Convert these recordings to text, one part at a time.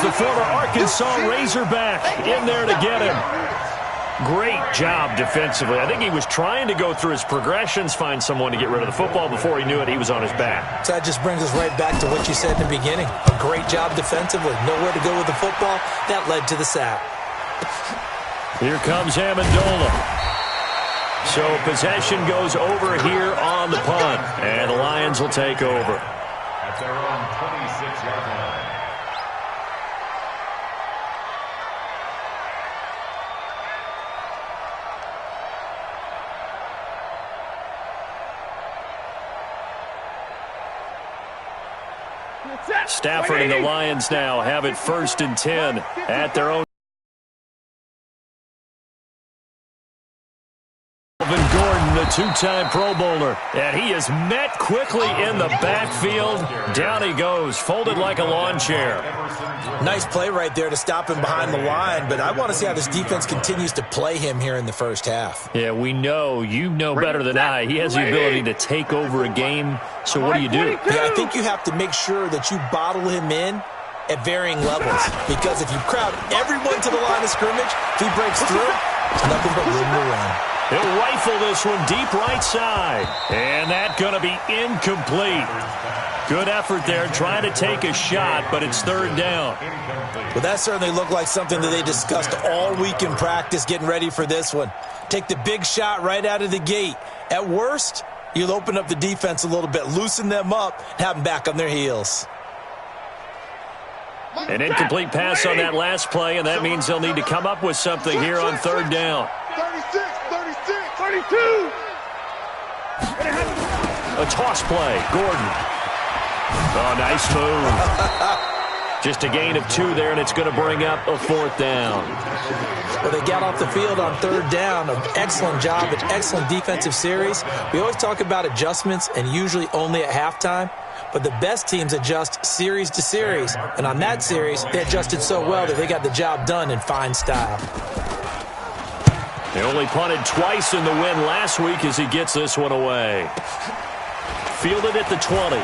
the former Arkansas Razorback in there to get him. Great job defensively. I think he was trying to go through his progressions, find someone to get rid of the football. Before he knew it, he was on his back. So that just brings us right back to what you said in the beginning. A great job defensively. Nowhere to go with the football. That led to the sack. Here comes Amendola. So possession goes over here on the punt, and the Lions will take over. At their own 26-yard line. Stafford and the Lions now have it 1st and 10 at their own. Gordon, the two-time Pro Bowler, and he is met quickly in the backfield. Down he goes, folded like a lawn chair. Nice play right there to stop him behind the line, but I want to see how this defense continues to play him here in the first half. Yeah, we know, you know better than I, he has the ability to take over a game, so what do you do? Yeah, I think you have to make sure that you bottle him in at varying levels, because if you crowd everyone to the line of scrimmage, if he breaks through, it's nothing but room to run. He'll rifle this one deep right side. And that's going to be incomplete. Good effort there, trying to take a shot, but it's 3rd down. Well, that certainly looked like something that they discussed all week in practice, getting ready for this one. Take the big shot right out of the gate. At worst, you'll open up the defense a little bit, loosen them up, and have them back on their heels. An incomplete pass on that last play, and that means they'll need to come up with something here on 3rd down. 36, 32. A toss play, Gordon. Oh, nice move. Just a gain of 2 there, and it's going to bring up a 4th down. Well, they got off the field on 3rd down. An excellent job, an excellent defensive series. We always talk about adjustments, and usually only at halftime. But the best teams adjust series to series. And on that series, they adjusted so well that they got the job done in fine style. They only punted twice in the win last week as he gets this one away. Fielded at the 20.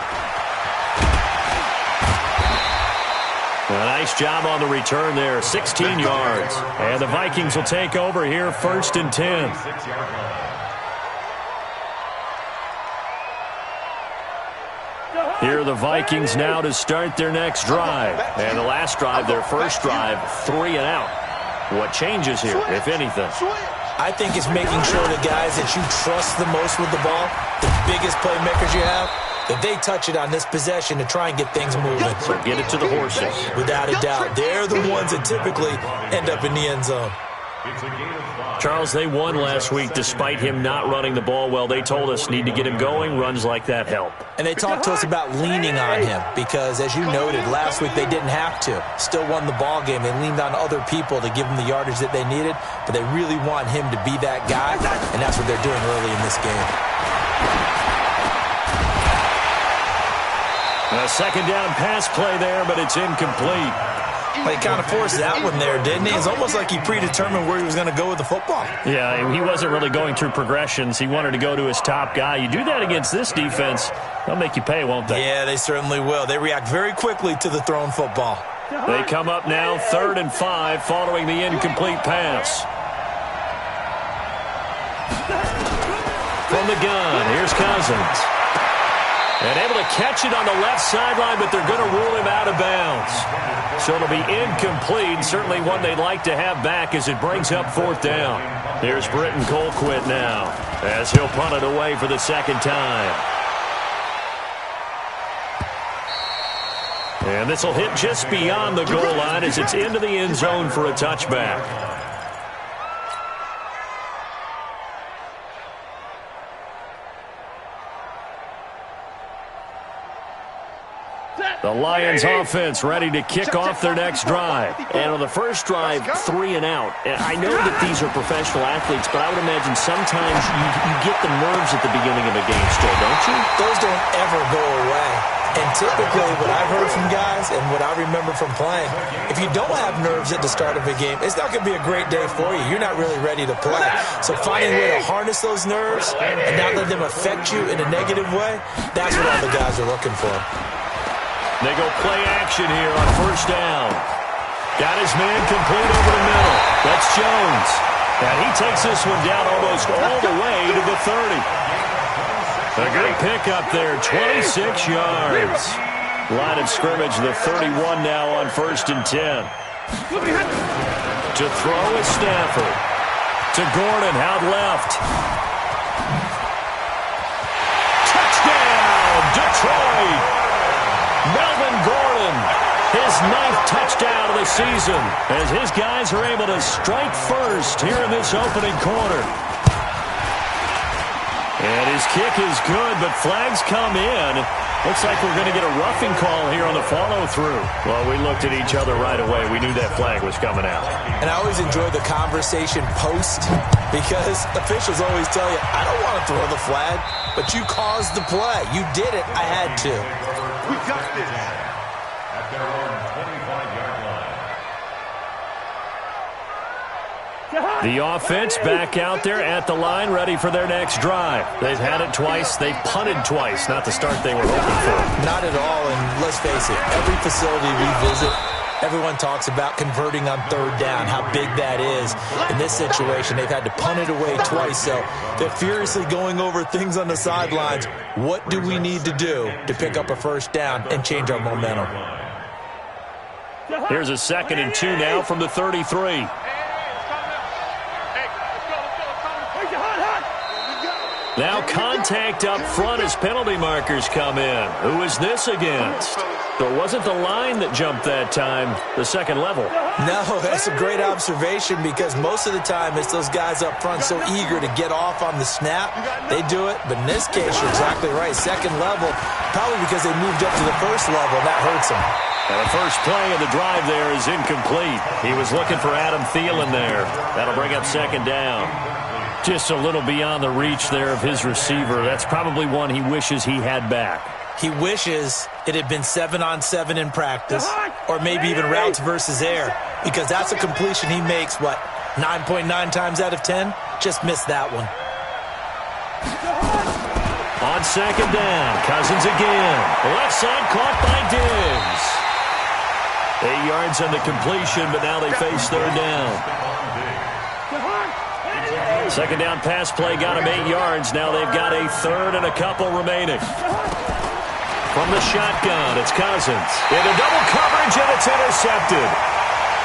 A nice job on the return there, 16 yards. And the Vikings will take over here 1st and 10. Here are the Vikings now to start their next drive. And the last drive, their first drive, 3 and out. What changes here, if anything? I think it's making sure the guys that you trust the most with the ball, the biggest playmakers you have, that they touch it on this possession to try and get things moving. So get it to the horses. Without a doubt. They're the ones that typically end up in the end zone. Charles, they won last week despite him not running the ball well. They told us need to get him going. Runs like that help. And they talked to us about leaning on him because, as you noted, last week they didn't have to. Still won the ball game. They leaned on other people to give them the yardage that they needed, but they really want him to be that guy, and that's what they're doing early in this game. A 2nd down pass play there, but it's incomplete. Well, he kind of forced that one there, didn't he? It's almost like he predetermined where he was going to go with the football. Yeah, he wasn't really going through progressions. He wanted to go to his top guy. You do that against this defense, they'll make you pay, won't they? Yeah, they certainly will. They react very quickly to the thrown football. They come up now 3rd and 5 following the incomplete pass. From the gun, here's Cousins. And able to catch it on the left sideline, but they're going to rule him out of bounds. So it'll be incomplete, certainly one they'd like to have back as it brings up 4th down. Here's Britton Colquitt now as he'll punt it away for the 2nd time. And this will hit just beyond the goal line as it's into the end zone for a touchback. The Lions offense ready to kick off their next drive. And on the first drive, 3 and out. And I know that these are professional athletes, but I would imagine sometimes you get the nerves at the beginning of a game still, don't you? Those don't ever go away. And typically what I've heard from guys and what I remember from playing, if you don't have nerves at the start of a game, it's not going to be a great day for you. You're not really ready to play. So finding a way to harness those nerves and not let them affect you in a negative way, that's what all the guys are looking for. They go play action here on 1st down. Got his man complete over the middle. That's Jones. And he takes this one down almost all the way to the 30. A good pickup there, 26 yards. Line of scrimmage, the 31 now on 1st and 10. To throw is Stafford. To Gordon, out left. Touchdown, Detroit! Melvin Gordon, his 9th touchdown of the season, as his guys are able to strike first here in this opening quarter. And his kick is good, but flags come in. Looks like we're going to get a roughing call here on the follow-through. Well, we looked at each other right away. We knew that flag was coming out. And I always enjoy the conversation post because officials always tell you, I don't want to throw the flag, but you caused the play. You did it. I had to. We got this. At their own 25-yard line. The offense back out there at the line, ready for their next drive. They've had it twice. They've punted twice. Not the start they were hoping for. Not at all, and let's face it, every facility we visit, everyone talks about converting on 3rd down, how big that is. In this situation, they've had to punt it away twice, so they're furiously going over things on the sidelines. What do we need to do to pick up a 1st down and change our momentum? Here's a 2nd and 2 now from the 33. Now contact up front as penalty markers come in. Who is this against? So it wasn't the line that jumped that time, the second level. No, that's a great observation because most of the time it's those guys up front so eager to get off on the snap. They do it, but in this case, you're exactly right. Second level, probably because they moved up to the 1st level, and that hurts them. And the first play of the drive there is incomplete. He was looking for Adam Thielen there. That'll bring up 2nd down. Just a little beyond the reach there of his receiver. That's probably one he wishes he had back. He wishes it had been 7-on-7 in practice, or maybe even routes versus air, because that's a completion he makes, 9.9 times out of 10? Just missed that one. On 2nd down, Cousins again. Left side caught by Diggs. 8 yards on the completion, but now they face 3rd down. 2nd down pass play got him 8 yards. Now they've got a 3rd and a couple remaining. From the shotgun, it's Cousins. Into double coverage, and it's intercepted.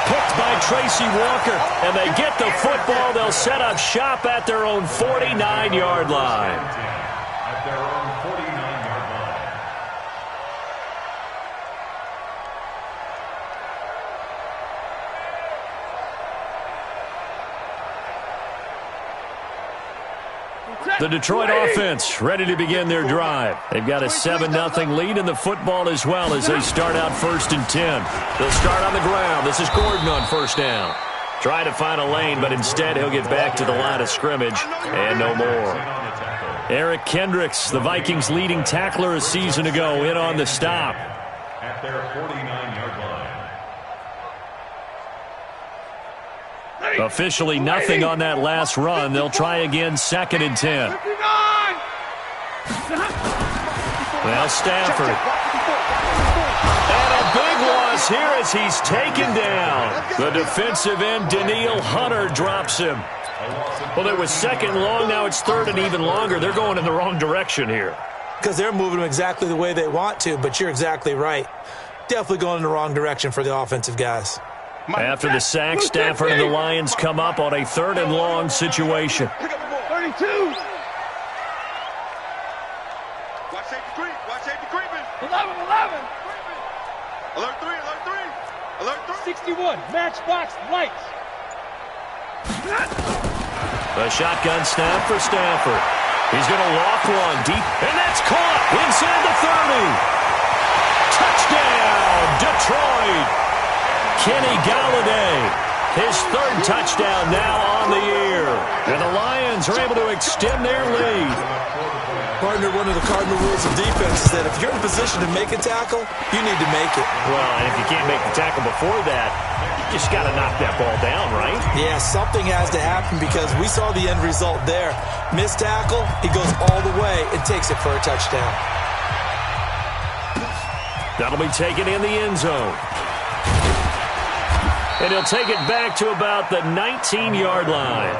Picked by Tracy Walker, and they get the football. They'll set up shop at their own 49-yard line. At their own 49-yard line. The Detroit offense ready to begin their drive. They've got a 7-0 lead in the football as well as they start out 1st and 10. They'll start on the ground. This is Gordon on 1st down. Try to find a lane, but instead he'll get back to the line of scrimmage and no more. Eric Kendricks, the Vikings' leading tackler a season ago, in on the stop. At their 49-yard line. Officially nothing on that last run. They'll try again 2nd and 10. Well, Stafford. And a big loss here as he's taken down. The defensive end, Daniil Hunter, drops him. Well, it was 2nd long. Now it's 3rd and even longer. They're going in the wrong direction here. Because they're moving them exactly the way they want to, but you're exactly right. Definitely going in the wrong direction for the offensive guys. After the sack, Stafford and the Lions come up on a 3rd and long situation. 32. Watch safety creep. Watch safety creeping. 11. Alert 3. Alert 3. 61. Matchbox lights. A shotgun snap for Stafford. He's going to loft one deep, and that's caught inside the 30. Touchdown, Detroit. Kenny Galladay, his 3rd touchdown now on the year. And the Lions are able to extend their lead. Partner, one of the cardinal rules of defense is that if you're in position to make a tackle, you need to make it. Well, and if you can't make the tackle before that, you just got to knock that ball down, right? Yeah, something has to happen because we saw the end result there. Missed tackle, he goes all the way and takes it for a touchdown. That'll be taken in the end zone. And he'll take it back to about the 19-yard line.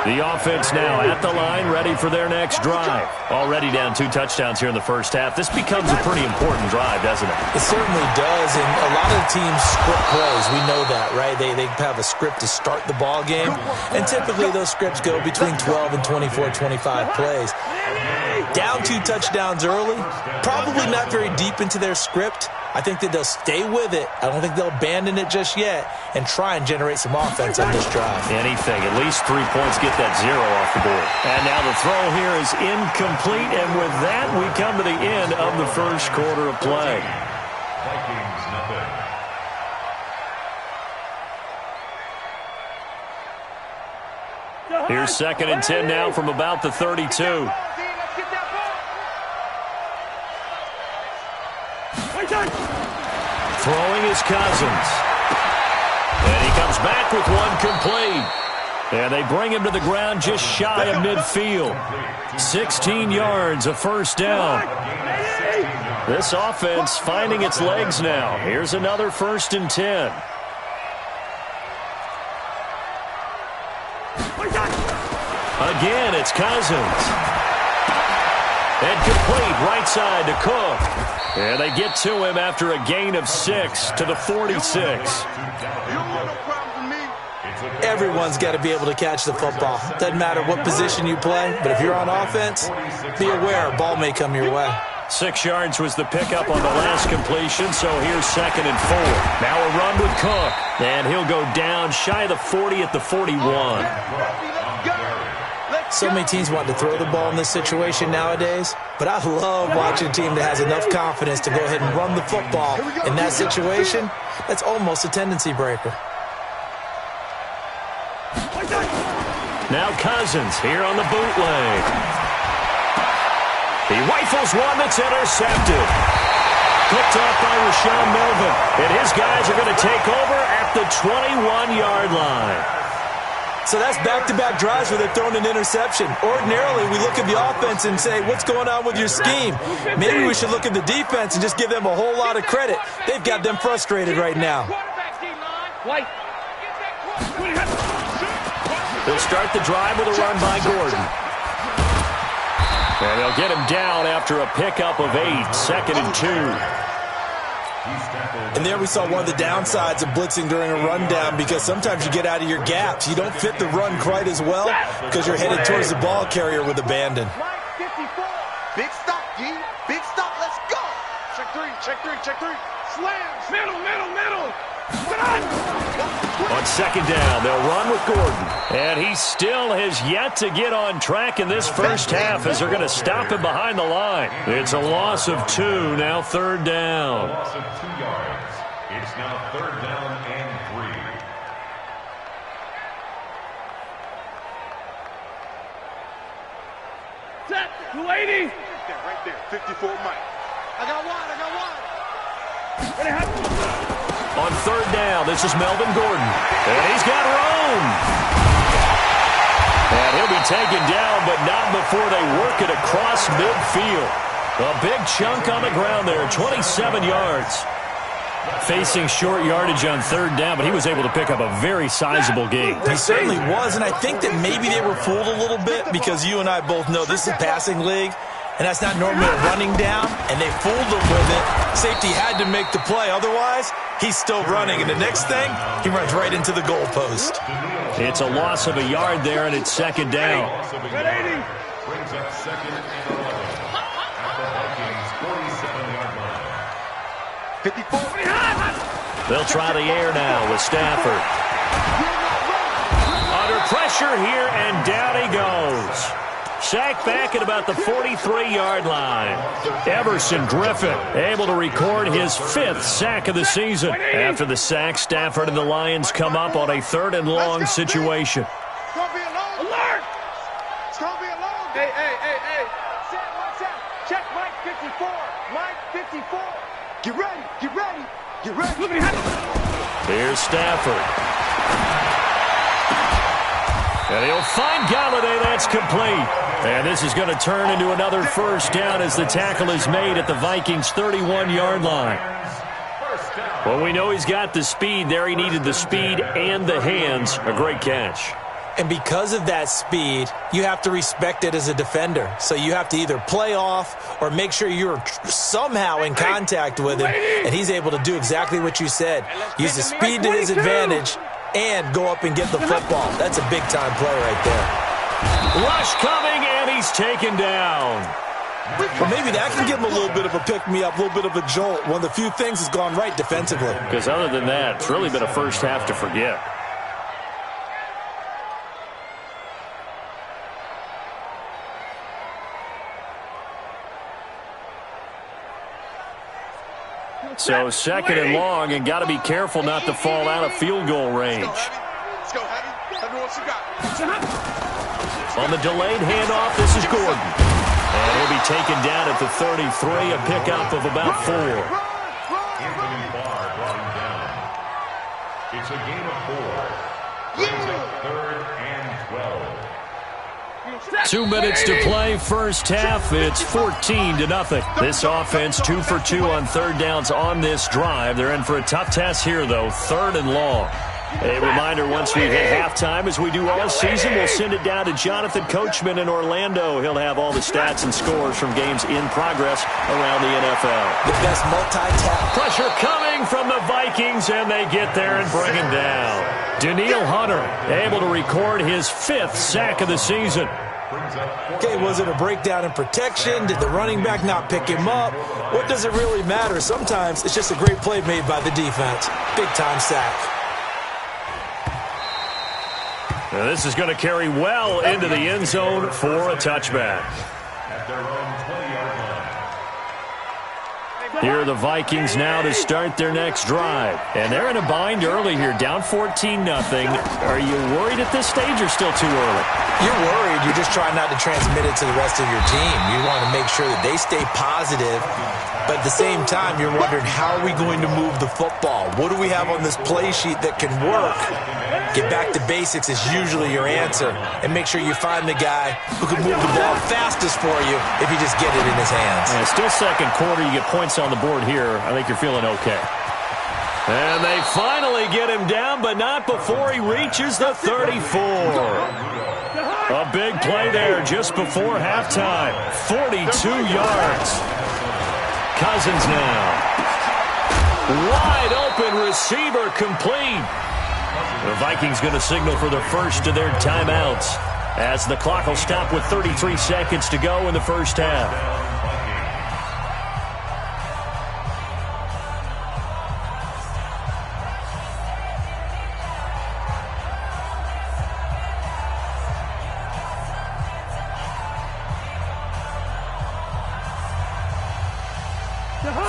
The offense now at the line, ready for their next drive. Already down 2 touchdowns here in the first half. This becomes a pretty important drive, doesn't it? It certainly does, and a lot of the teams script plays. We know that, right? They have a script to start the ball game, and typically those scripts go between 12 and 24, 25 plays. Down 2 touchdowns early, probably not very deep into their script. I think that they'll stay with it. I don't think they'll abandon it just yet and try and generate some offense on this drive. Anything. At least 3 points, get that 0 off the board. And now the throw here is incomplete, and with that, we come to the end of the first quarter of play. Vikings, nothing. Here's 2nd and 10 now from about the 32. Throwing is Cousins. And he comes back with one complete. And they bring him to the ground just shy of midfield. 16 yards, a first down. This offense finding its legs now. Here's another 1st and 10. Again, it's Cousins. And complete right side to Cook. And they get to him after a gain of 6 to the 46. Everyone's got to be able to catch the football. Doesn't matter what position you play, but if you're on offense, be aware a ball may come your way. 6 yards was the pickup on the last completion, so here's 2nd and 4. Now a run with Cook, and he'll go down shy of the 40 at the 41. So many teams want to throw the ball in this situation nowadays, but I love watching a team that has enough confidence to go ahead and run the football in that situation. That's almost a tendency breaker. Now Cousins here on the bootleg. He rifles one that's intercepted. Picked off by Rashawn Melvin. And his guys are going to take over at the 21-yard line. So that's back-to-back drives where they're throwing an interception. Ordinarily, we look at the offense and say, what's going on with your scheme? Maybe we should look at the defense and just give them a whole lot of credit. They've got them frustrated right now. They'll start the drive with a run by Gordon. And they'll get him down after a pickup of 8, 2nd and 2. And there we saw one of the downsides of blitzing during a rundown, because sometimes you get out of your gaps. You don't fit the run quite as well because you're headed towards the ball carrier with abandon. Big stop, G. Big stop. Let's go. Check 3, check 3, check 3. Slams. Middle. On 2nd down, they'll run with Gordon. And he still has yet to get on track in this first half as they're going to stop him behind the line. It's a loss of 2, now 3rd down. A loss of 2 yards. It's now 3rd down and 3. Set. 280. Right there. 54 Mike. I got one. On 3rd down, this is Melvin Gordon. And he's got room. And he'll be taken down, but not before they work it across midfield. A big chunk on the ground there, 27 yards. Facing short yardage on 3rd down, but he was able to pick up a very sizable gain. He certainly was, and I think that maybe they were fooled a little bit, because you and I both know this is a passing league, and that's not normally a running down, and they fooled him with it. Safety had to make the play. Otherwise, he's still running, and the next thing, he runs right into the goalpost. It's a loss of a yard there, and it's 2nd down. Brings up 2nd and 11 at the Vikings' 47-yard line. 54. They'll try the air now with Stafford. Under pressure here, and down he goes. Sacked back at about the 43-yard line. Everson Griffin able to record his 5th sack of the season. After the sack, Stafford and the Lions come up on a 3rd and long situation. It's going to be a long. Alert! It's going to be a long. Hey. Set, watch out. Check Mike 54. Mike 54. Get ready. Get ready. Here's Stafford. And he'll find Galladay. That's complete. And this is going to turn into another first down as the tackle is made at the Vikings' 31-yard line. Well, we know he's got the speed there. He needed the speed and the hands. A great catch. And because of that speed, you have to respect it as a defender. So you have to either play off or make sure you're somehow in contact with him. And he's able to do exactly what you said. Use the speed to his advantage and go up and get the football. That's a big-time play right there. Rush coming, and he's taken down. Well, maybe that can give him a little bit of a pick-me-up, a little bit of a jolt. One of the few things has gone right defensively. Because other than that, it's really been a first half to forget. So second and long, and got to be careful not to fall out of field goal range. Let's go, Heavy. Heavy, what you got? On the delayed handoff, this is Gordon. And he'll be taken down at the 33, a pickup of about 4. Anthony Barr brought him down. It's a gain of 4. Brings up 3rd and 12. 2 minutes to play, first half. It's 14-0. This offense 2 for 2 on third downs on this drive. They're in for a tough test here, though, 3rd and long. A reminder, once we hit halftime, as we do all season, we'll send it down to Jonathan Coachman in Orlando. He'll have all the stats and scores from games in progress around the NFL. The best multi-tap. Pressure coming from the Vikings, and they get there and bring him down. Danielle Hunter able to record his 5th sack of the season. Okay, was it a breakdown in protection? Did the running back not pick him up? What does it really matter? Sometimes it's just a great play made by the defense. Big-time sack. Now this is going to carry well into the end zone for a touchback. At their own 20-yard line. Here are the Vikings now to start their next drive. And they're in a bind early here, down 14-0. Are you worried at this stage or still too early? You're worried. You're just trying not to transmit it to the rest of your team. You want to make sure that they stay positive. But at the same time, you're wondering, how are we going to move the football? What do we have on this play sheet that can work? Get back to basics is usually your answer. And make sure you find the guy who can move the ball fastest for you if you just get it in his hands. And still second quarter, you get points on the board here. I think you're feeling okay. And they finally get him down, but not before he reaches the 34. A big play there just before halftime. 42 yards. Cousins now. Wide open receiver complete. The Vikings going to signal for the first of their timeouts as the clock will stop with 33 seconds to go in the first half.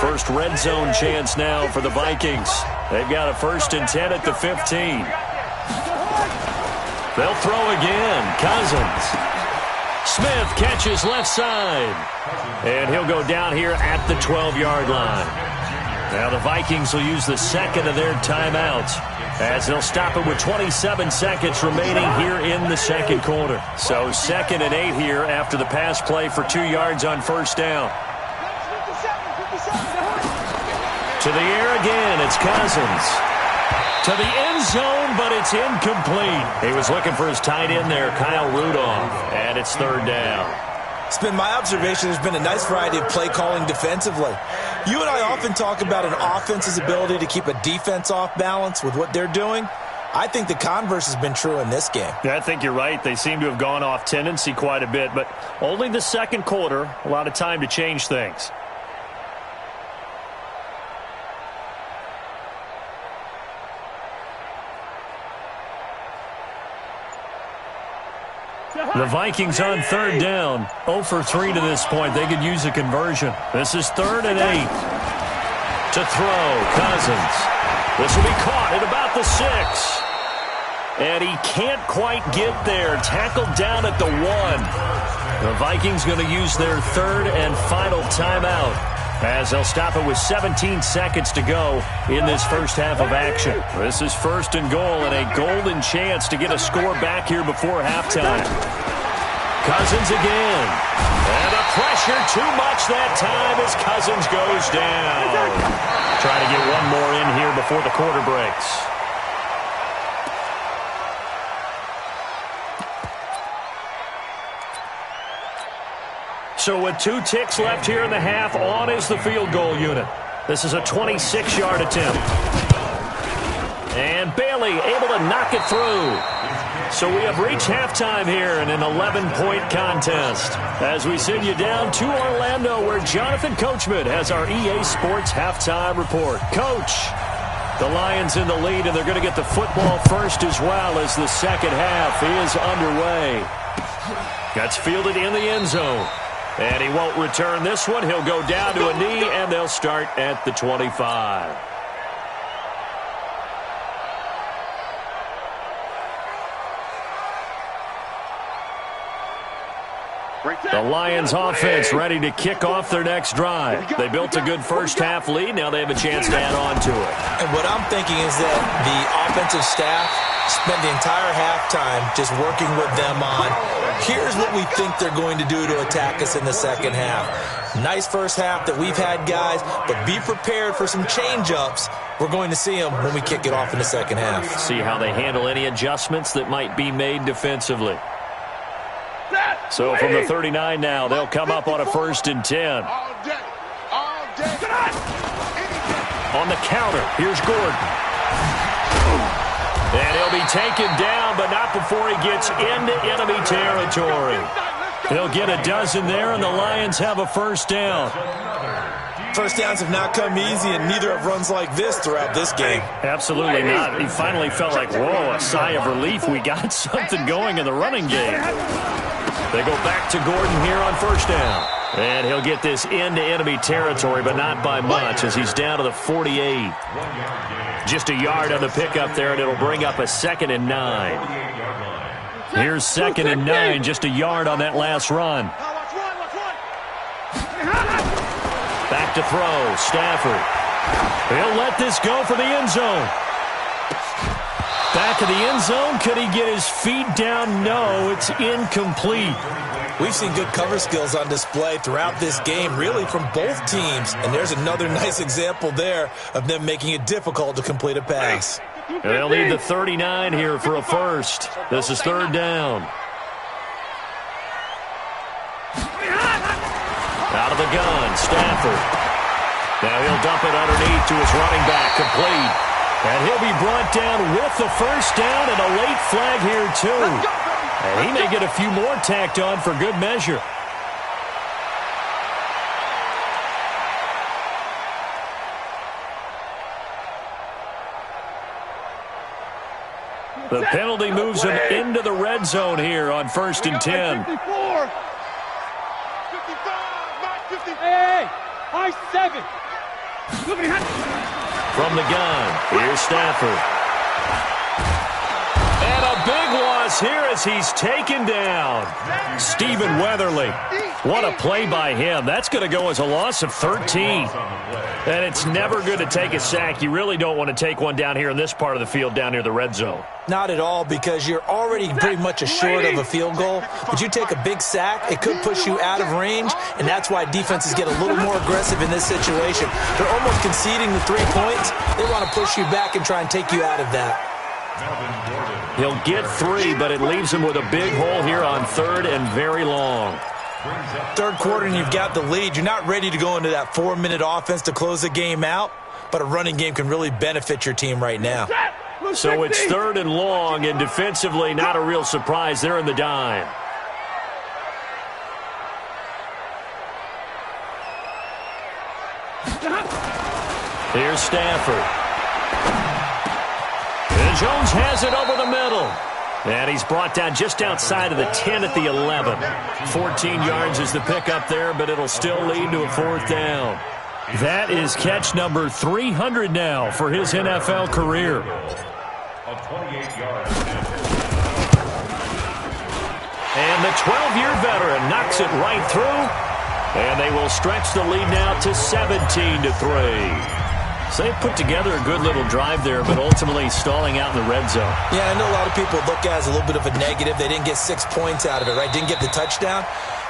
First red zone chance now for the Vikings. They've got a 1st and 10 at the 15. They'll throw again. Cousins. Smith catches left side. And he'll go down here at the 12-yard line. Now the Vikings will use the second of their timeouts as they'll stop it with 27 seconds remaining here in the second quarter. So 2nd and 8 here after the pass play for 2 yards on first down. To the air again, it's Cousins. To the end zone, but it's incomplete. He was looking for his tight end there, Kyle Rudolph, and it's 3rd down. It's been my observation there's been a nice variety of play calling defensively. You and I often talk about an offense's ability to keep a defense off balance with what they're doing. I think the converse has been true in this game. Yeah, I think you're right. They seem to have gone off tendency quite a bit, but only the second quarter, a lot of time to change things. The Vikings on 3rd down, 0 for 3 to this point. They could use a conversion. This is 3rd and 8. To throw, Cousins. This will be caught at about the 6. And he can't quite get there. Tackled down at the 1. The Vikings going to use their 3rd and final timeout as they'll stop it with 17 seconds to go in this first half of action. This is first and goal and a golden chance to get a score back here before halftime. Cousins again. And the pressure too much that time as Cousins goes down. Try to get one more in here before the quarter breaks. So with 2 ticks left here in the half, on is the field goal unit. This is a 26-yard attempt. And Bailey able to knock it through. So we have reached halftime here in an 11-point contest. As we send you down to Orlando, where Jonathan Coachman has our EA Sports halftime report. Coach, the Lions in the lead, and they're going to get the football first as well as the second half is underway. That's fielded in the end zone. And he won't return this one. He'll go down to a knee, and they'll start at the 25. The Lions offense ready to kick off their next drive. They built a good first half lead. Now they have a chance to add on to it. And what I'm thinking is that the offensive staff spent the entire halftime just working with them on, here's what we think they're going to do to attack us in the second half. Nice first half that we've had, guys, but be prepared for some change-ups. We're going to see them when we kick it off in the second half. See how they handle any adjustments that might be made defensively. So from the 39 now, they'll come up on a 1st and 10. On the counter, here's Gordon. And he'll be taken down, but not before he gets into enemy territory. He'll get a dozen there, and the Lions have a first down. First downs have not come easy, and neither have runs like this throughout this game. Absolutely not. He finally felt like, whoa, a sigh of relief. We got something going in the running game. They go back to Gordon here on first down. And he'll get this into enemy territory, but not by much, as he's down to the 48. Just a yard on the pickup there, and it'll bring up a 2nd and 9. Here's 2nd and 9, just a yard on that last run. Back to throw, Stafford. He'll let this go for the end zone. Back of the end zone, could he get his feet down? No, it's incomplete. We've seen good cover skills on display throughout this game, really from both teams. And there's another nice example there of them making it difficult to complete a pass. They'll need the 39 here for a first. This is 3rd down. Out of the gun, Stafford. Now he'll dump it underneath to his running back, complete. And he'll be brought down with the first down and a late flag here too. And he may get a few more tacked on for good measure. The penalty moves him into the red zone here on 1st and 10. 54. 55, hey, I-7. From the gun, here's Stafford. And a big loss here as he's taken down. Stephen Weatherly. What a play by him. That's going to go as a loss of 13. And it's never good to take a sack. You really don't want to take one down here in this part of the field down near the red zone. Not at all, because you're already pretty much assured of a field goal. But you take a big sack, it could push you out of range, and that's why defenses get a little more aggressive in this situation. They're almost conceding the 3 points. They want to push you back and try and take you out of that. He'll get 3, but it leaves him with a big hole here on 3rd and very long. 3rd quarter and you've got the lead. You're not ready to go into that 4-minute offense to close the game out, but a running game can really benefit your team right now. So it's 3rd and long, and defensively not a real surprise. They're in the dime. Here's Stafford. And Jones has it over the middle. And he's brought down just outside of the 10 at the 11. 14 yards is the pickup there, but it'll still lead to a 4th down. That is catch number 300 now for his NFL career. And the 12-year veteran knocks it right through. And they will stretch the lead now to 17-3. So they put together a good little drive there, but ultimately stalling out in the red zone. Yeah, I know a lot of people look at it as a little bit of a negative. They didn't get 6 points out of it, right? Didn't get the touchdown.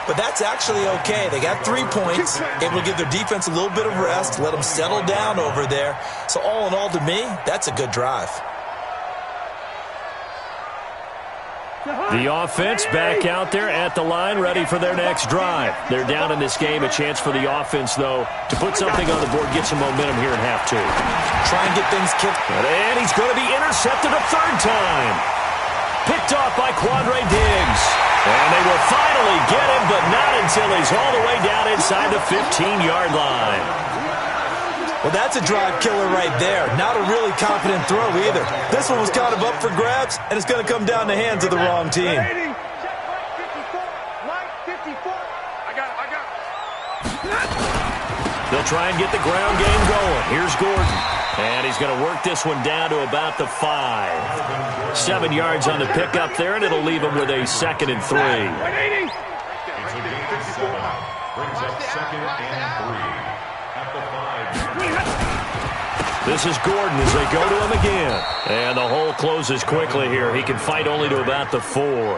But that's actually okay. They got 3 points, able to give their defense a little bit of rest, let them settle down over there. So all in all, to me, that's a good drive. The offense back out there at the line, ready for their next drive. They're down in this game. A chance for the offense, though, to put something on the board, get some momentum here in half 2. Try and get things kicked. And he's going to be intercepted a 3rd time. Picked off by Quandre Diggs. And they will finally get him, but not until he's all the way down inside the 15-yard line. Well, that's a drive killer right there. Not a really confident throw either. This one was kind of up for grabs, and it's going to come down the hands of the wrong team. They'll try and get the ground game going. Here's Gordon. And he's going to work this one down to about the 5. 7 yards on the pickup there, and it'll leave him with a 2nd and 3. It's a gain of 7. Brings up 2nd and 3. At the 5. This is Gordon as they go to him again. And the hole closes quickly here. He can fight only to about the 4.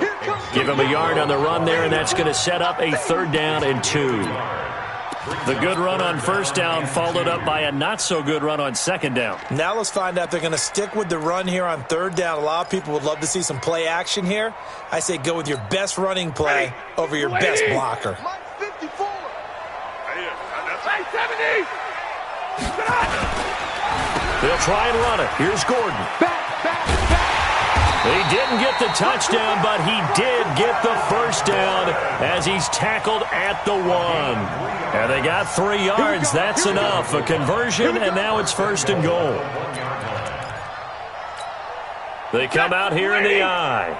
Give him a yard on the run there, and that's going to set up a 3rd down and 2. The good run on 1st down followed up by a not-so-good run on 2nd down. Now let's find out if they're going to stick with the run here on 3rd down. A lot of people would love to see some play action here. I say go with your best running play over your best blocker. They'll try and run it. Here's Gordon. He didn't get the touchdown, but he did get the 1st down as he's tackled at the 1. And they got 3 yards. That's enough. A conversion, and now it's 1st and goal. They come out here in the I.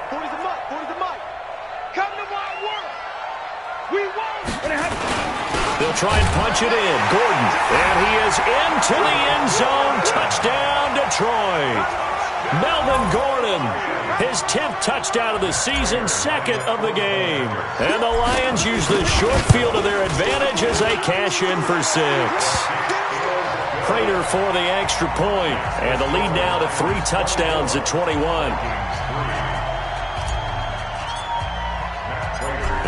They'll try and punch it in. Gordon. And he is into the end zone. Touchdown, Detroit. Melvin Gordon, his 10th touchdown of the season, 2nd of the game. And the Lions use the short field to their advantage as they cash in for 6. Prater for the extra point. And the lead now to 3 touchdowns at 21.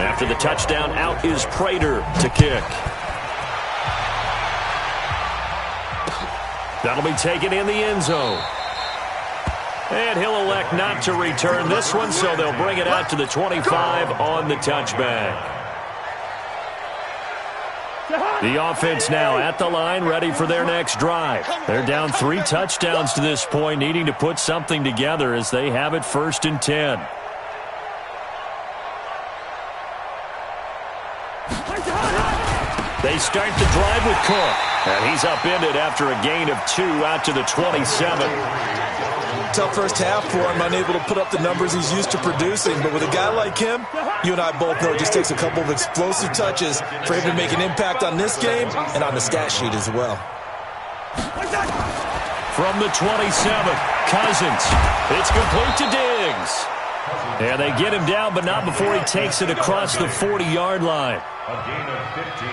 After the touchdown, out is Prater to kick. That'll be taken in the end zone. And he'll elect not to return this one, so they'll bring it out to the 25 on the touchback. The offense now at the line, ready for their next drive. They're down 3 touchdowns to this point, needing to put something together as they have it 1st and 10. They start the drive with Cook. And he's upended after a gain of 2 out to the 27. Tough first half for him, unable to put up the numbers he's used to producing. But with a guy like him, you and I both know it just takes a couple of explosive touches for him to make an impact on this game and on the stat sheet as well. From the 27, Cousins. It's complete to Diggs. And they get him down, but not before he takes it across the 40-yard line. A gain of 15.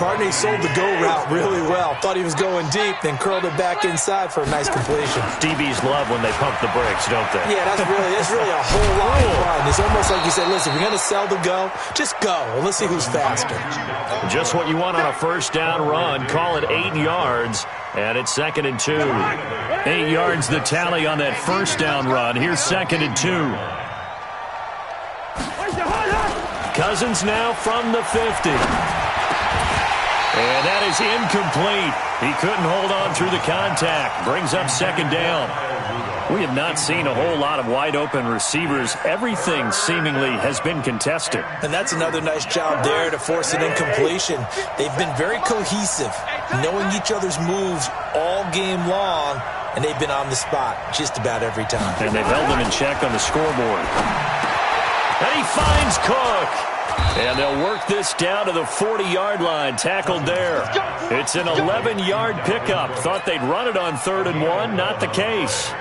Partney sold the go route really well. Thought he was going deep, then curled it back inside for a nice completion. DBs love when they pump the brakes, don't they? Yeah, that's really a whole lot of fun. It's almost like you said, listen, if you're going to sell the go, just go. And let's see who's faster. Just what you want on a 1st down run. Call it 8 yards, and it's 2nd and 2. 8 yards the tally on that 1st down run. Here's 2nd and 2. Cousins now from the 50. And that is incomplete. He couldn't hold on through the contact. Brings up 2nd down. We have not seen a whole lot of wide-open receivers. Everything seemingly has been contested. And that's another nice job there to force an incompletion. They've been very cohesive, knowing each other's moves all game long, and they've been on the spot just about every time. And they've held them in check on the scoreboard. And he finds Cook. And they'll work this down to the 40-yard line, tackled there. It's an 11-yard pickup. Thought they'd run it on 3rd and 1, not the case.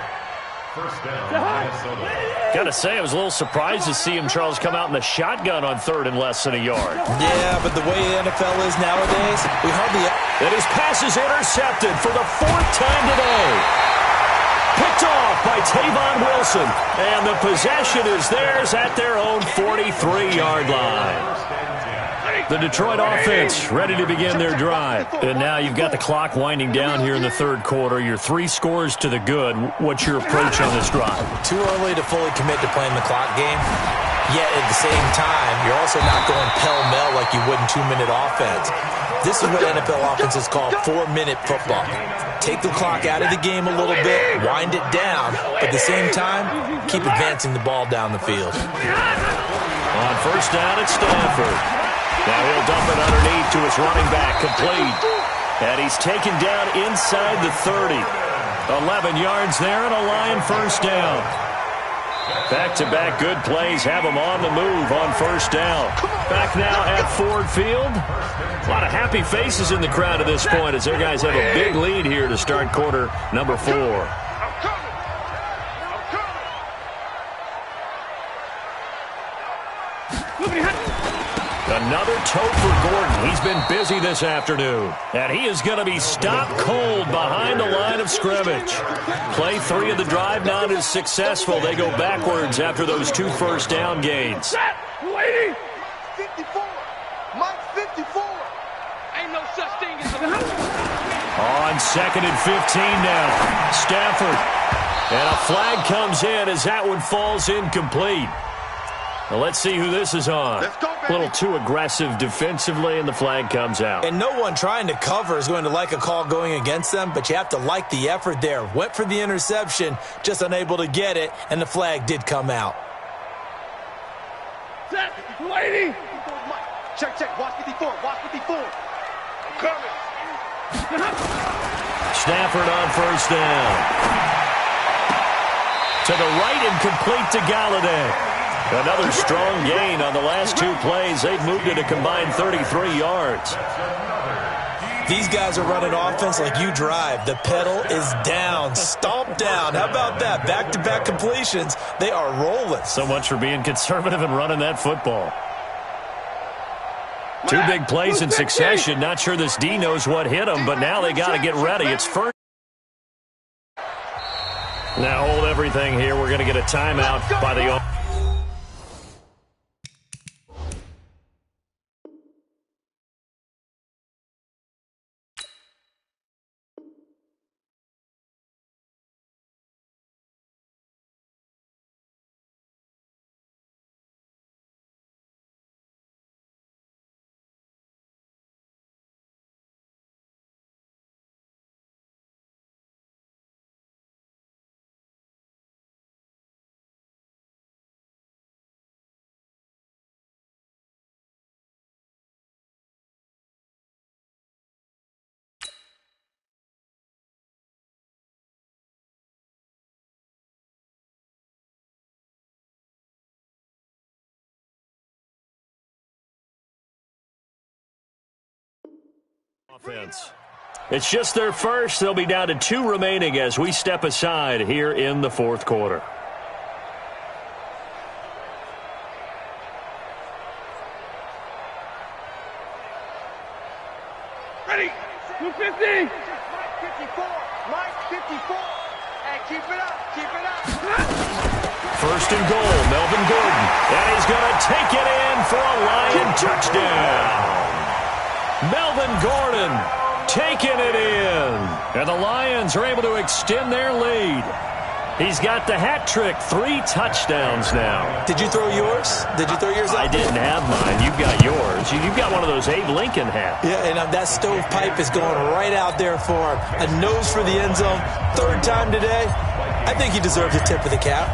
First down, Minnesota. Got to say, I was a little surprised to see him, Charles, come out in the shotgun on 3rd and less than a yard. Yeah, but the way the NFL is nowadays, we hardly... And his pass is intercepted for the 4th time today. Picked off by Tavon Wilson. And the possession is theirs at their own 43-yard line. The Detroit offense ready to begin their drive. And now you've got the clock winding down here in the 3rd quarter. You're 3 scores to the good. What's your approach on this drive? Too early to fully commit to playing the clock game. Yet at the same time, you're also not going pell-mell like you would in 2-minute offense. This is what NFL offenses call 4-minute football. Take the clock out of the game a little bit, wind it down, but at the same time, keep advancing the ball down the field. On 1st down, it's Stanford. Now he'll dump it underneath to his running back, complete. And he's taken down inside the 30. 11 yards there and a Lion 1st down. Back-to-back good plays have him on the move on 1st down. Back now at Ford Field. A lot of happy faces in the crowd at this point as their guys have a big lead here to start quarter number 4. Another toe for Gordon. He's been busy this afternoon. And he is going to be stopped cold behind the line of scrimmage. Play 3 of the drive not as successful. They go backwards after those 2 1st down gains. Waiting. 54. Mike 54. Ain't no such thing as a... On 2nd and 15 now. Stafford. And a flag comes in as that one falls incomplete. Well, let's see who this is on. A little too aggressive defensively, and the flag comes out. And no one trying to cover is going to like a call going against them, but you have to like the effort there. Went for the interception, just unable to get it, and the flag did come out. Set. Waiting. Check, check. Watch 54. Watch 54. I'm coming. Stafford on 1st down. To the right and complete to Galladay. Another strong gain on the last 2 plays. They've moved it a combined 33 yards. These guys are running offense like you drive. The pedal is down, stomp down. How about that? Back-to-back completions. They are rolling. So much for being conservative and running that football. 2 big plays in succession. Not sure this D knows what hit him, but now they got to get ready. It's first. Now hold everything here. We're going to get a timeout by the... offense. It's just their first. They'll be down to 2 remaining as we step aside here in the 4th quarter. Ready. 250. Mike 54. Mike 54. Hey, keep it up. Keep it up. 1st and goal, Melvin Gordon. And he's going to take it in for a Lion touchdown. Melvin Gordon taking it in. And the Lions are able to extend their lead. He's got the hat trick, 3 touchdowns now. Did you throw yours? Did you throw yours out? I didn't have mine. You've got yours. You've got one of those Abe Lincoln hats. Yeah, and that stovepipe is going right out there for him. A nose for the end zone. 3rd time today. I think he deserves a tip of the cap.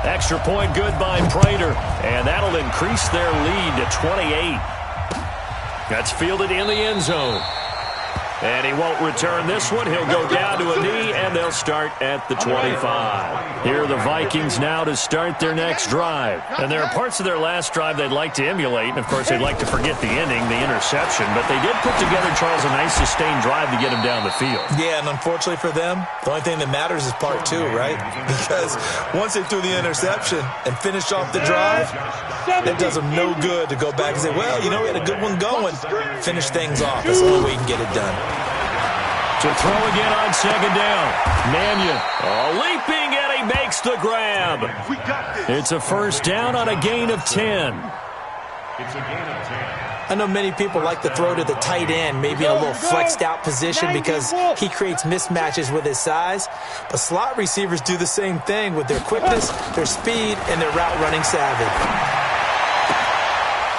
Extra point good by Prater. And that'll increase their lead to 28. That's fielded in the end zone. And he won't return this one. He'll go down to a knee, and they'll start at the 25. Here are the Vikings now to start their next drive. And there are parts of their last drive they'd like to emulate. And, of course, they'd like to forget the ending, the interception. But they did put together, Charles, a nice sustained drive to get him down the field. Yeah, and unfortunately for them, the only thing that matters is part two, right? Because once they threw the interception and finished off the drive, it does them no good to go back and say, well, you know, we had a good one going. Finish things off. That's the only way you can get it done. To throw again on second down. Mannion leaping, and he makes the grab. It's a first down on a gain of 10. It's a gain of 10. I know many people like to throw to the tight end, maybe in a little flexed out position because he creates mismatches with his size. But slot receivers do the same thing with their quickness, their speed, and their route running savvy.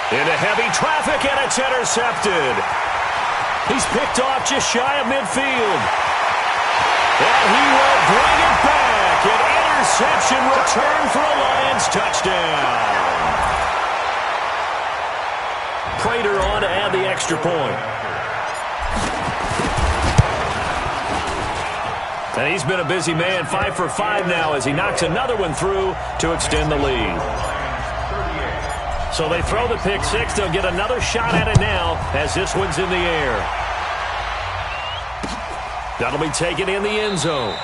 Into heavy traffic, and it's intercepted. He's picked off just shy of midfield. And he will bring it back. An interception return for a Lions touchdown. Prater on to add the extra point. And he's been a busy man, 5 for 5 now as he knocks another one through to extend the lead. So they throw the pick six. They'll get another shot at it now as this one's in the air. That'll be taken in the end zone.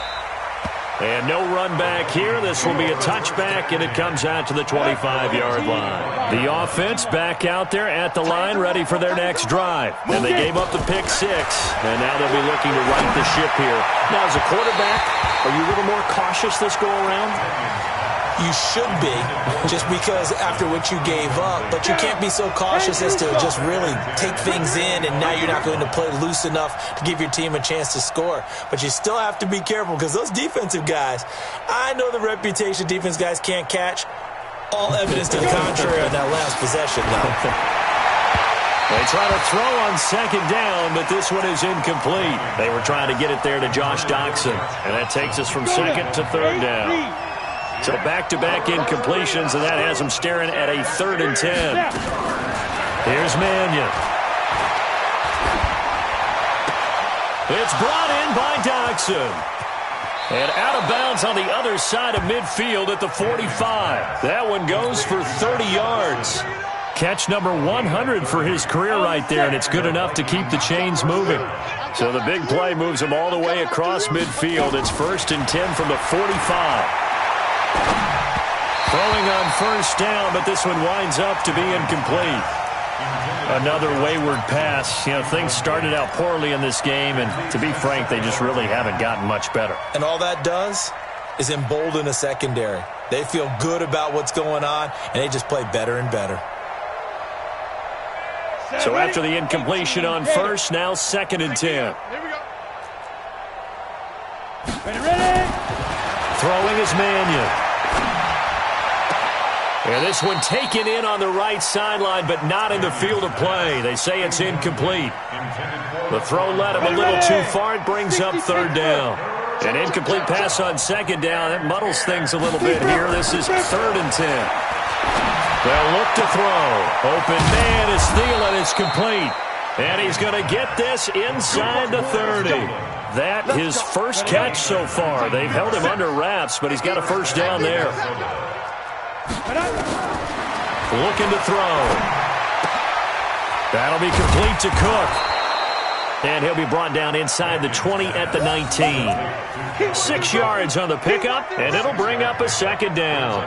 And no run back here. This will be a touchback, and it comes out to the 25-yard line. The offense back out there at the line, ready for their next drive. And they gave up the pick six, and now they'll be looking to right the ship here. Now, as a quarterback, are you a little more cautious this go-around? You should be, just because after what you gave up, but you can't be so cautious as to just really take things in, and now you're not going to play loose enough to give your team a chance to score. But you still have to be careful because those defensive guys, I know the reputation defense guys can't catch. All evidence to the contrary on that last possession, though. They try to throw on second down, but this one is incomplete. They were trying to get it there to Josh Doxson, and that takes us from second to third down. So back-to-back incompletions, and that has them staring at a 3rd and 10. Here's Mannion. It's brought in by Doxson. And out of bounds on the other side of midfield at the 45. That one goes for 30 yards. Catch number 100 for his career right there, and it's good enough to keep the chains moving. So the big play moves him all the way across midfield. It's 1st and 10 from the 45. Throwing on first down, but this one winds up to be incomplete. Another wayward pass. You know, things started out poorly in this game, and to be frank, they just really haven't gotten much better. And all that does is embolden a secondary. They feel good about what's going on, and they just play better and better. So after the incompletion on first, now 2nd and 10. Here we go. Ready? Throwing is Mannion. And this one taken in on the right sideline, but not in the field of play. They say it's incomplete. The throw led him a little too far. It brings up 3rd down. An incomplete pass on 2nd down. That muddles things a little bit here. This is 3rd and 10. They'll look to throw. Open man is Thielen. It's complete. And he's going to get this inside the 30. That his first catch so far. They've held him under wraps, but he's got a first down there. Looking to throw. That'll be complete to Cook. And he'll be brought down inside the 20 at the 19. 6 yards on the pickup, and it'll bring up a 2nd down.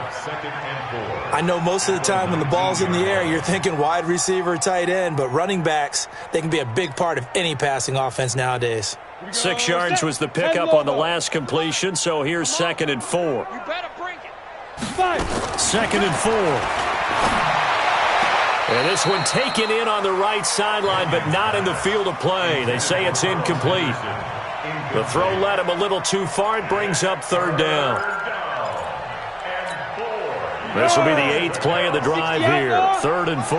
I know most of the time when the ball's in the air, you're thinking wide receiver, tight end, but running backs, they can be a big part of any passing offense nowadays. 6 yards was the pickup on the last completion, so here's 2nd and 4. You better bring it. 2nd and 4. And this one taken in on the right sideline, but not in the field of play. They say it's incomplete. The throw led him a little too far. It brings up 3rd down. This will be the 8th play of the drive here. 3rd and 4.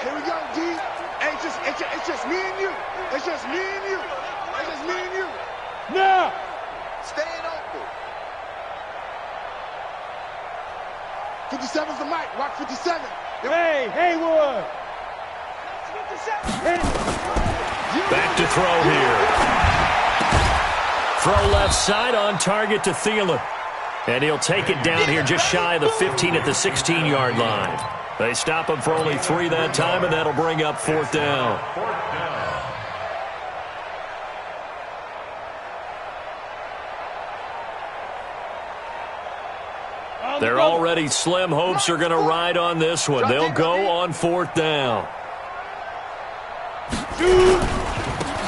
Here we go, D. Hey, it's just me and you. It's just me and you. It's just me and you. Now. Staying open. 57's the mic. Rock 57. Hey, Haywood. 57. Back to throw here. Throw left side on target to Thielen. And he'll take it down here just shy of the 15 at the 16-yard line. They stop him for only 3 that time, and that'll bring up 4th down. They're already slim hopes are going to ride on this one. They'll go on 4th down.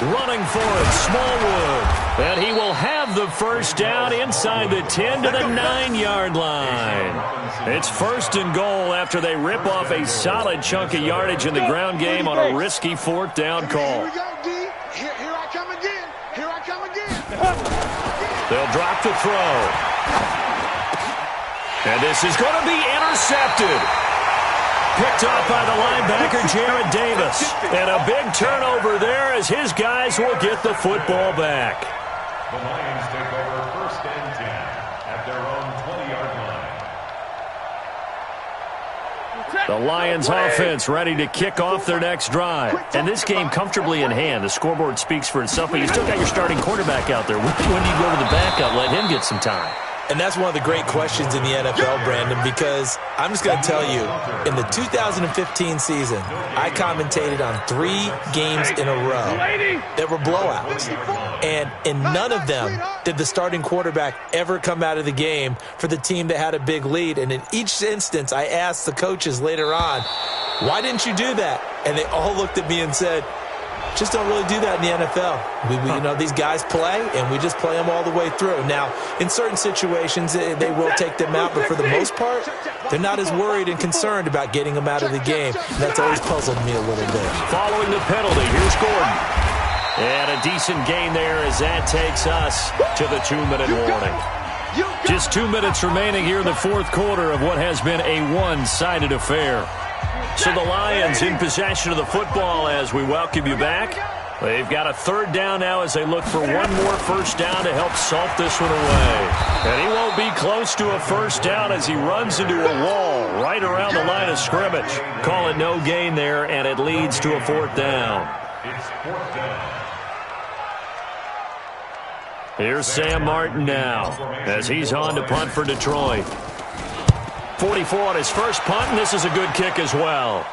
Running for it, Smallwood. And he will have the first down inside the 10 to the 9-yard line. It's 1st and goal after they rip off a solid chunk of yardage in the ground game on a risky 4th down call. Here we go, D. Here I come again. Here I come again. They'll drop the throw. And this is going to be intercepted. Picked off by the linebacker, Jared Davis. And a big turnover there as his guys will get the football back. The Lions take over 1st and 10 at their own 20-yard line. The Lions offense ready to kick off their next drive. And this game comfortably in hand. The scoreboard speaks for itself, but you still got your starting quarterback out there. When do you go to the backup? Let him get some time. And that's one of the great questions in the NFL, Brandon, because I'm just going to tell you, in the 2015 season, I commentated on 3 games in a row that were blowouts. And in none of them did the starting quarterback ever come out of the game for the team that had a big lead. And in each instance, I asked the coaches later on, why didn't you do that? And they all looked at me and said, just don't really do that in the NFL. You know, these guys play, and we just play them all the way through. Now, in certain situations, they will take them out, but for the most part, they're not as worried and concerned about getting them out of the game. And that's always puzzled me a little bit. Following the penalty, here's Gordon. And a decent gain there as that takes us to the 2-minute warning. Just 2 minutes remaining here in the 4th quarter of what has been a one-sided affair. So the Lions in possession of the football as we welcome you back. They've got a 3rd down now as they look for one more first down to help salt this one away. And he won't be close to a first down as he runs into a wall right around the line of scrimmage. Call it no gain there, and it leads to a 4th down. It's 4th down. Here's Sam Martin now as he's on to punt for Detroit. 44 on his first punt, and this is a good kick as well.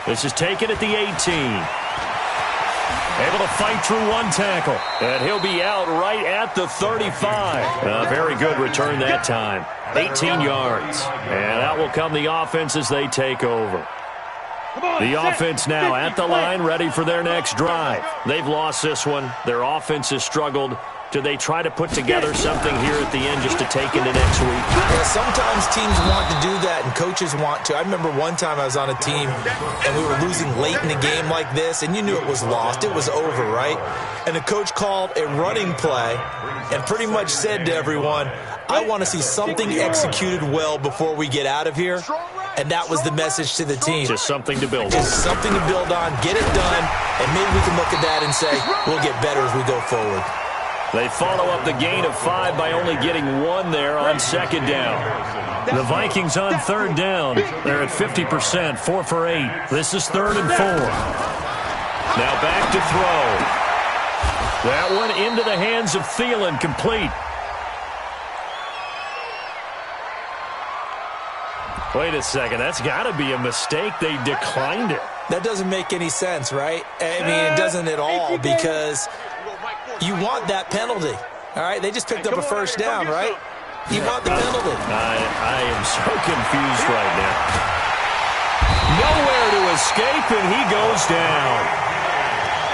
This is taken at the 18. Able to fight through one tackle, and he'll be out right at the 35. Very good return that time. 18 yards, and out will come the offense as they take over. The offense now at the line, ready for their next drive. They've lost this one. Their offense has struggled. Do they try to put together something here at the end just to take into next week? Yeah, sometimes teams want to do that and coaches want to. I remember one time I was on a team and we were losing late in the game like this, and you knew it was lost. It was over, right? And the coach called a running play and pretty much said to everyone, I want to see something executed well before we get out of here. And that was the message to the team. Just something to build on. Just something to build on, get it done, and maybe we can look at that and say, we'll get better as we go forward. They follow up the gain of 5 by only getting 1 there on 2nd down. The Vikings on 3rd down. They're at 50%, 4 for 8. This is 3rd and 4. Now back to throw. That one into the hands of Thielen, complete. Wait a second, that's got to be a mistake. They declined it. That doesn't make any sense, right? I mean, it doesn't at all, because you want that penalty. All right, they just picked up a first down, right? You want the penalty. I am so confused right now. Nowhere to escape, and he goes down.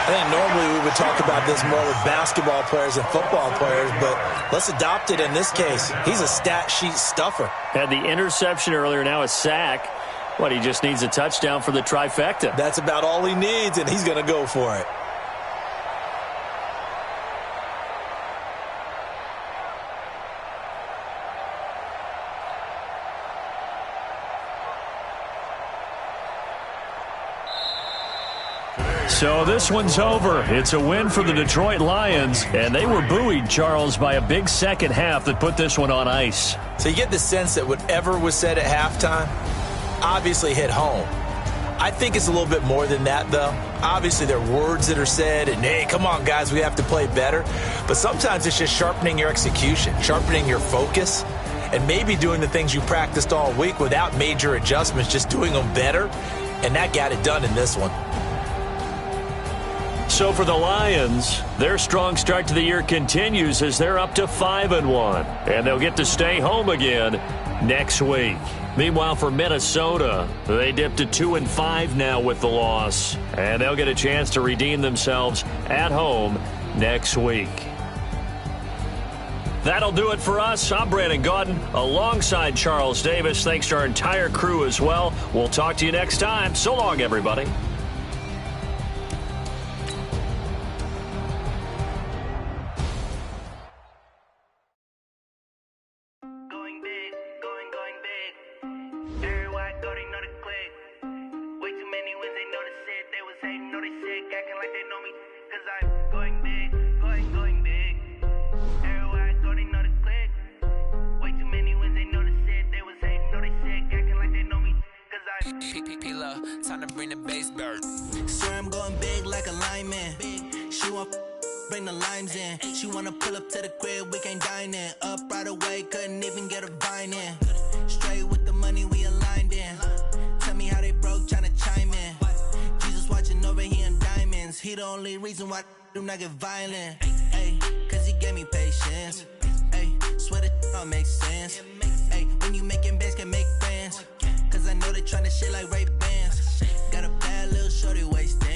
I think normally we would talk about this more with basketball players and football players, but let's adopt it in this case. He's a stat sheet stuffer. Had the interception earlier, now a sack. What, he just needs a touchdown for the trifecta. That's about all he needs, and he's going to go for it. So this one's over. It's a win for the Detroit Lions, and they were buoyed, Charles, by a big second half that put this one on ice. So you get the sense that whatever was said at halftime obviously hit home. I think it's a little bit more than that, though. Obviously, there are words that are said, and, hey, come on, guys, we have to play better. But sometimes it's just sharpening your execution, sharpening your focus, and maybe doing the things you practiced all week without major adjustments, just doing them better. And that got it done in this one. So for the Lions, their strong start to the year continues as they're up to 5-1. And they'll get to stay home again next week. Meanwhile, for Minnesota, they dipped to 2-5 now with the loss. And they'll get a chance to redeem themselves at home next week. That'll do it for us. I'm Brandon Gaudin alongside Charles Davis. Thanks to our entire crew as well. We'll talk to you next time. So long, everybody. Time to bring the bass bird. Sir, I'm going big like a lineman. She want bring the limes in. She wanna pull up to the crib, we can't dine in. Up right away, couldn't even get a vine in. Straight with the money we aligned in. Tell me how they broke, tryna chime in. Jesus watching over here in diamonds. He the only reason why I do not get violent. Ay, cause he gave me patience. Ay, swear that all makes sense. Ay, when you making bands can make friends. Cause I know they tryna shit like Ray-Bans. Got a bad little shorty wasting.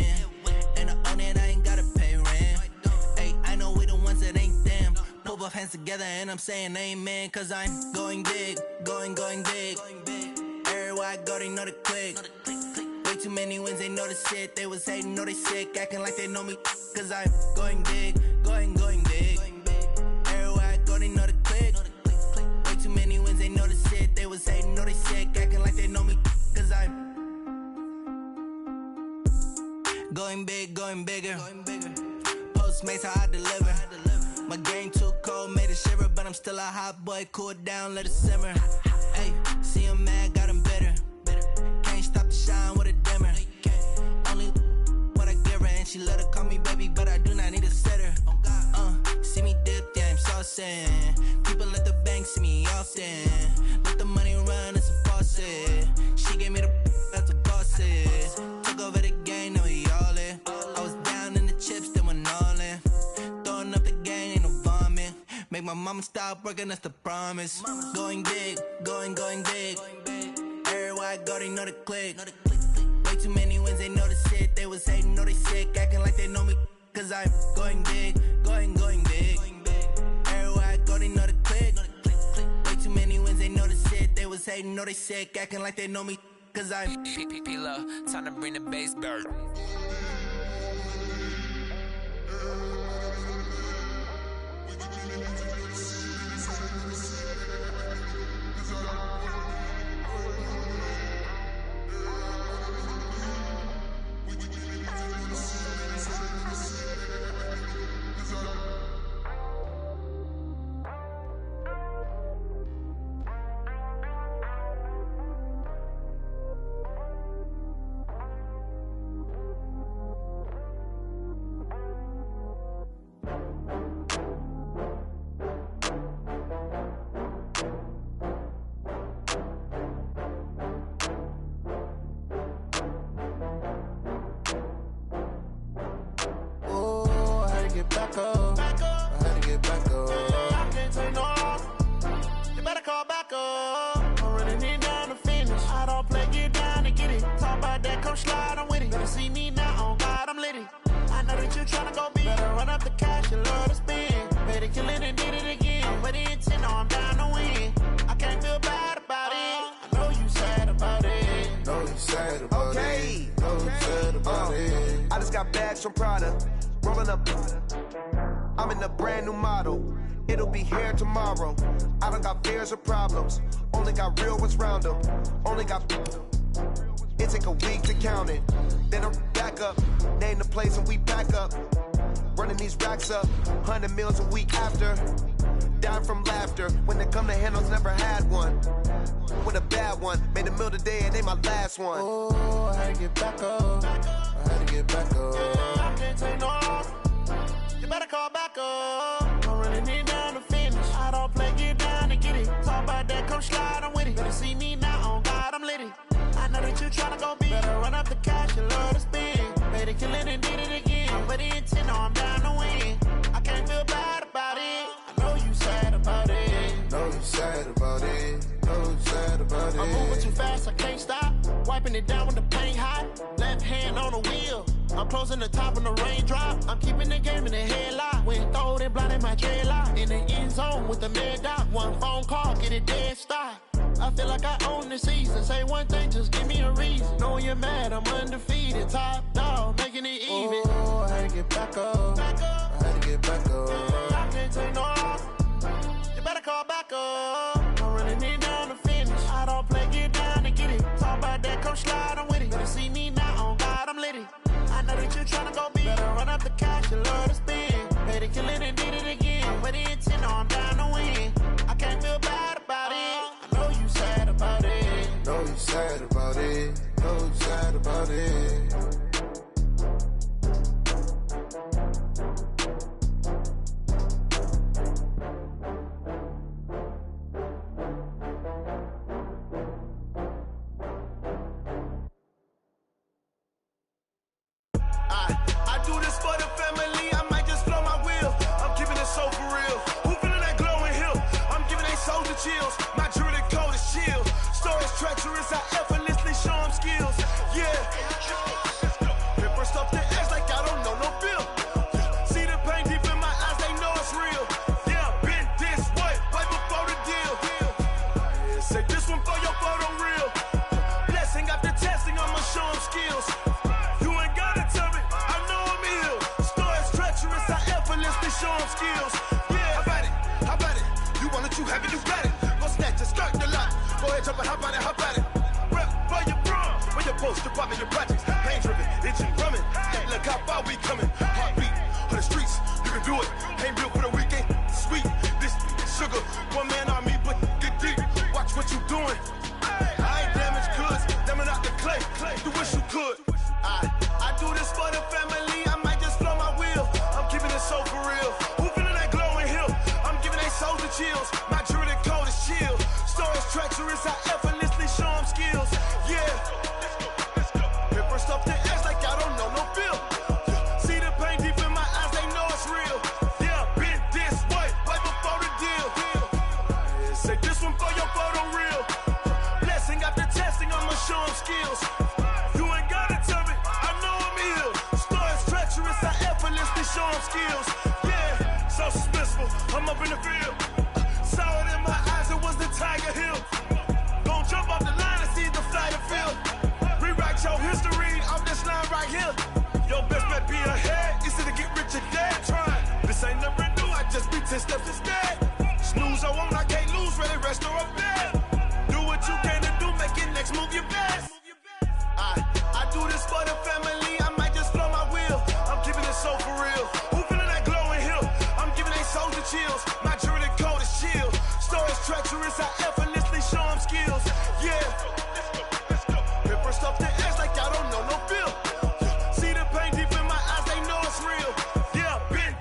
And I own it, I ain't gotta pay rent. Ay, I know we the ones that ain't them. Pull both hands together and I'm saying amen. Cause I'm going big, going big. Everywhere I go, they know the click. Way too many wins, they know the shit. They was hating, know they sick, acting like they know me. Cause I'm going big, going big. Everywhere I go, they know the click. Way too many wins, they know the shit. They was hating, know they sick, acting like they know me. Cause I'm going big, going bigger. Postmates how I deliver. My game too cold, made it shiver. But I'm still a hot boy, cool down, let it simmer. Hey, see him mad, got him bitter. Can't stop the shine with a dimmer. Only what I give her, and she let her call me baby, but I do not need a sitter. See me dip, yeah, I'm saucing. People at the bank see me often. Let the money run, it's a faucet. She gave me the that's a faucet. Took over the game, now we all in. I was down in the chips, then went all in. Throwing up the game, ain't no vomit. Make my mama stop working, that's the promise. Going big, going big. Everywhere I go, they know the click. Way too many wins, they know the shit. They was hating, know they sick, acting like they know me. Cause I'm going big, going big. Everywhere I go, they know the click. Way too many wins, they know the shit. They was hating, know they sick, acting like they know me. Cause I'm P-P-P-Love, time to bring the bass bird. Back up. I had to get back up. I can't take no loss. You better call back up. I'm running it down to finish. I don't play, get down to get it. Talk about that, come slide, I'm with it. Better see me now, on God, I'm lit it. I know that you tryna go big. Better run up the cash, you love to spend. Better kill it and did it again. But the intent, no, I'm down to win. I can't feel bad about it. I know you sad about it. Know you sad about it. Know you sad about it. I just got bags from Prada. Rolling up, I'm in a brand new model. It'll be here tomorrow. I don't got fears or problems. Only got real ones round them. Only got. It take a week to count it. Then I'm back up. Name the place and we back up. Running these racks up. 100 meals a week after. die from laughter. When it come to handles, never had one. With a bad one, made a meal today and they my last one. Oh, I had to get back up. I had to get back up. I can't take no off. You better call back up. I'm running it down to finish. I don't play, get down to get it. Talk about that, come slide, I'm with it. Better see me now, on God, I'm litty. I know that you tryna go big. Better run up the cash, you love to spend. Better kill it and did it again. I'm with the intent, no, I'm down to win. I can't feel bad about it. I know you sad about it. Know you sad about it. Know you sad about it. I'm moving too fast, I can't stop. Wiping it down when the paint hot. Left hand on the wheel. I'm closing the top when the raindrop. I'm keeping the game in the headlock. When throwed and blinded my dreadlock. In the end zone with the mad dot. One phone call, get it dead stop. I feel like I own the season. Say one thing, just give me a reason. Knowing you're mad, I'm undefeated. Top dog, making it even. Oh, I had to get back up. I had to get back up. I can't take no off. You better call back up. I'm running it down to finish. I don't play, get down to get it. Talk about that, come slide, I'm with it. Better see me now, on God, I'm litty. I know that you tryna go big. Better run up the cash, you love to spend. Better kill it and did it again. With the intent, no, I'm down to win. I can't feel bad about it. I know you sad about it. Know you sad about it. Know you sad about it. I do this for the family, I might just blow my wheel. I'm keeping it so for real. Who feeling that glowing hill? I'm giving they soldier chills. My jewelry cold is chill. Stories treacherous, I effortlessly show them skills. Yeah. Paper stuff to edge like I don't know no bill. See the pain deep in my eyes, they know it's real. Yeah, been this way, right before the deal. Say this one for your photo reel. Blessing after testing, I'ma show them skills. Show them skills. Yeah, how about it? You want it, you have it, you got it. Go snatch it, start the lot. Go ahead, jump it, hop on it. Rep for your bro, for your post, your poppin', your projects. Pain driven, itching, drumming. Hey, look how far we coming. Heartbeat on the streets, you can do it. Ain't built for the weekend. Sweet, this sugar, one man army, but get deep. Watch what you doing. I ain't damaged goods, damn out the clay. You wish you could. I do this for the family. I might just blow my wheel. I'm keeping it so for real. Who feeling that glowing hill? I'm giving they soldier chills. My jewelry cold is chill. Stories treacherous, I effortlessly show them skills. Yeah. Paper stuff to edge like I don't know no bill. See the pain deep in my eyes, they know it's real. Yeah, been this way, right before the deal. Say this one for your photo reel. Blessing after testing, I'ma show them skills. You ain't gotta tell me, I know I'm ill. Stories treacherous, I effortlessly show them skills. Yeah, so suspenseful, I'm up in the field. Saw it in my eyes, it was the Tiger Hill. Gon' jump off the line and see the flight of field. Rewrite your history off this line right here. Your best bet be ahead, easy to get rich or dead. Trying, this ain't never new, I just be 10 steps instead. Snooze I won't, I can't lose, ready, rest or up bed. Do what you can to do, make your next move your best. I do this for the family, I might just blow my wheel. I'm keeping it so for real. Who feeling that glowing hill? I'm giving they soldier chills. My jewelry cold is chill. Stories treacherous, I effortlessly show them skills. Yeah. Paper stuff to edge like I don't know no bill. See the pain deep in my eyes, they know it's real. Yeah, been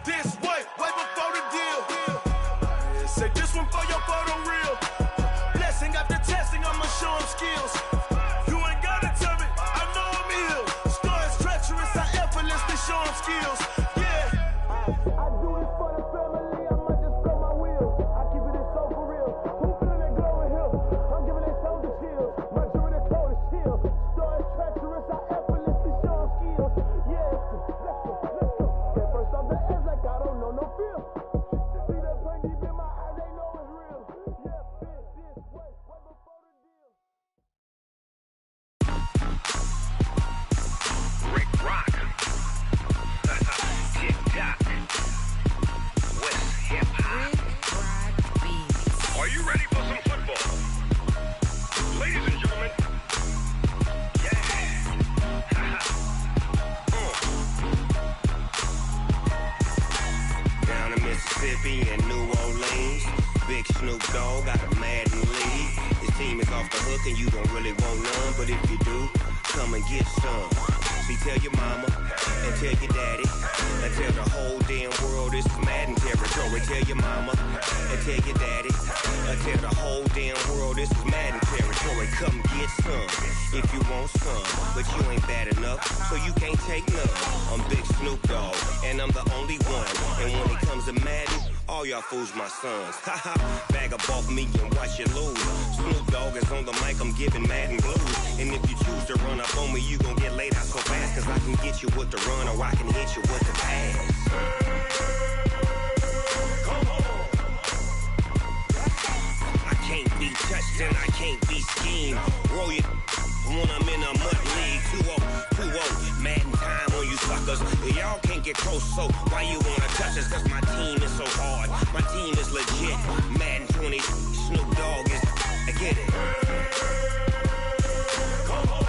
Mississippi and New Orleans. Big Snoop Dogg got a Madden league. His team is off the hook and you don't really want none, but if you do, come and get some. See, tell your mama and tell your daddy and tell the whole damn world this is Madden territory. Tell your mama and tell your daddy and tell the whole damn world this is Madden territory. Come get some if you want some, but you ain't bad enough, so you can't take none. I'm Big Snoop Dogg and I'm the only one, and when it comes to Madden, all y'all fools my sons. Haha, bag up off me and watch you lose. Snoop Dogg is on the mic, I'm giving Madden blues. And if you choose to run up on me, you gon' get laid out so fast, cause I can get you with the run or I can hit you with the pass. Come on. I can't be touched and I can't be schemed. Roll you when I'm in a mud league. 2-0, Madden time on you suckers. Y'all can't get close, so why you wanna touch us? Cause my team is so hard, my team is legit. Madden 20, Snoop Dogg is, I get it. Come on.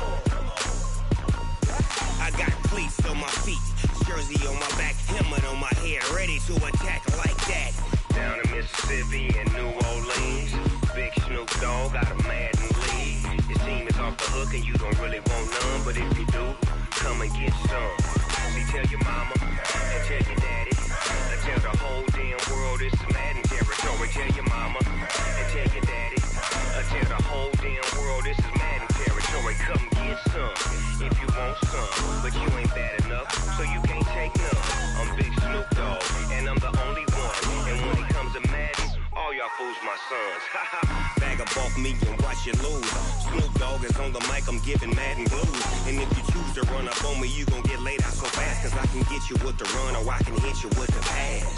I got cleats on my feet, jersey on my back, helmet on my head, ready to attack like that. Down in Mississippi and New Orleans, Big Snoop Dogg got a Madden league. His team is off the hook and you don't really want none, but if you do, come and get some. See, tell your mama and tell your daddy and tell the whole damn world this is Madden territory. Tell your mama and tell your daddy and tell the whole damn world this is Madden territory. Come get some if you want some, but you ain't bad enough, so you can't take none. I'm Big Snoop Dogg and I'm the only one, and when it comes to Madden, all y'all fools my sons. Bag up off me and watch you lose. Snoop Dogg is on the mic, I'm giving Madden blues. And if you choose to run up on me, you gon' get laid out so fast, cause I can get you with the run or I can hit you with the pass.